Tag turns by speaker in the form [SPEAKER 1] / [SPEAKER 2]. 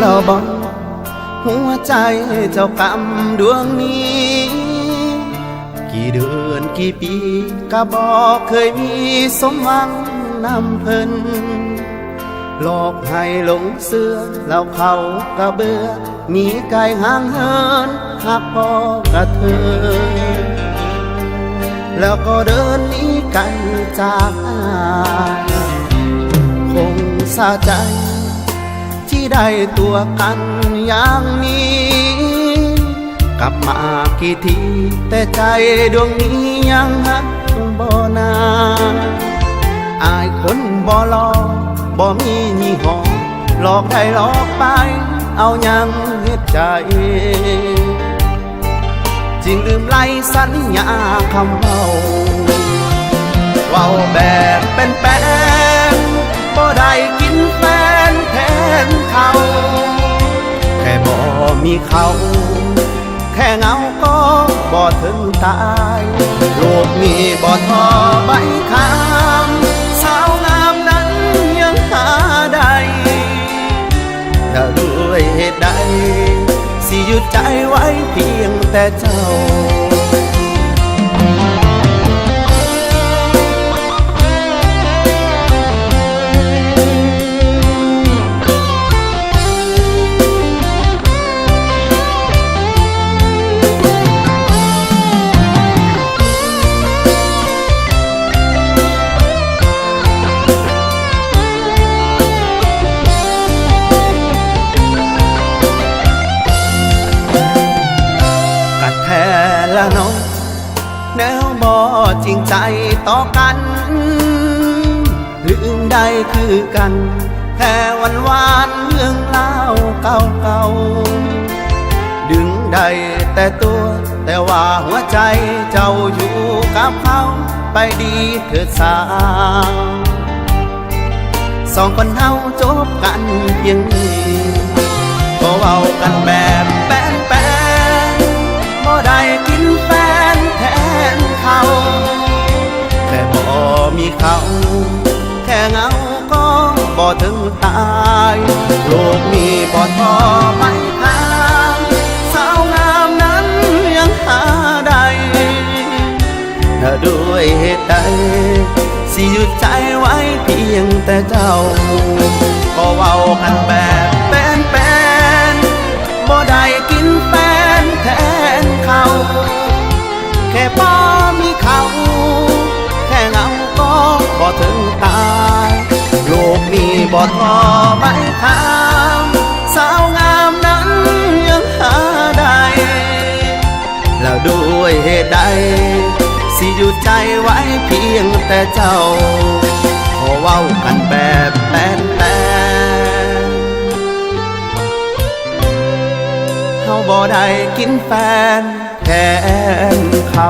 [SPEAKER 1] เราบอกหัวใจเจ้ากำดวงนี้กี่เดือนกี่ปีก็บอกเคยมีสมหวังนำเพิ่นหลอกให้หลงเสือแล้วเขาก็เบื่อหนีไกลห่างเหินหักพอกระเธอแล้วก็เดินหนีกันจากคงสะใจที่ได้ตัวกันอย่างนี้กลับมากี่ทีแต่ใจดวงนี้ยังหักบ่นาอายคนบ่หลอกบ่มียี่ห้อหลอกได้หลอกไปเอายังเฮ็ดใจจึงลืมไล่สัญญาคำเว้าแบบเป็นแป้นบ่ได้กินแฟนแทนเขาแค่บ่มีเขาแค่เงาก็บ่ถึงตายโลกนี้บ่ท้อใบคำสาวงามนั้นยังหาได้ถ้าด้วยเหตุใดสิหยุดใจไว้เพียงแต่เจ้าละน้องแนวบ่จริงใจต่อกันลืมได้คือกันแค่วันวานเรื่องเล่าเก่าๆดึงได้แต่ตัวแต่ว่าหัวใจเจ้าอยู่กับเขาไปดีเถิดสาวสองคนเฮาจบกันเพียงนี้ก็เว้ากันแบบแป้นบ่ได้กินแฟนแทนเขาแค่บ่มีเขาแค่เงาก็บ่ถึงตายโลกนี้บ่ท้อไม่ห่างสาวงามนั้นยังหาได้ถ้าด้วยเหตุใดสิหยุดใจไว้เพียงแต่เจ้าก็เว้ากันแบบเป็นบ่ได้กินแฟนแทนเขาแค่พอมีเขาแค่เงาก็บ่ถึงตายโลกนี้บ่ท้อไม่ทางสาวงามนั้นยังหาได้แล้วด้วยเหตุใดสิหยุดใจไว้เพียงแต่เจ้าขอเว้ากันแบบแป้นเขาบ่ได้กินแฟนแทนเขา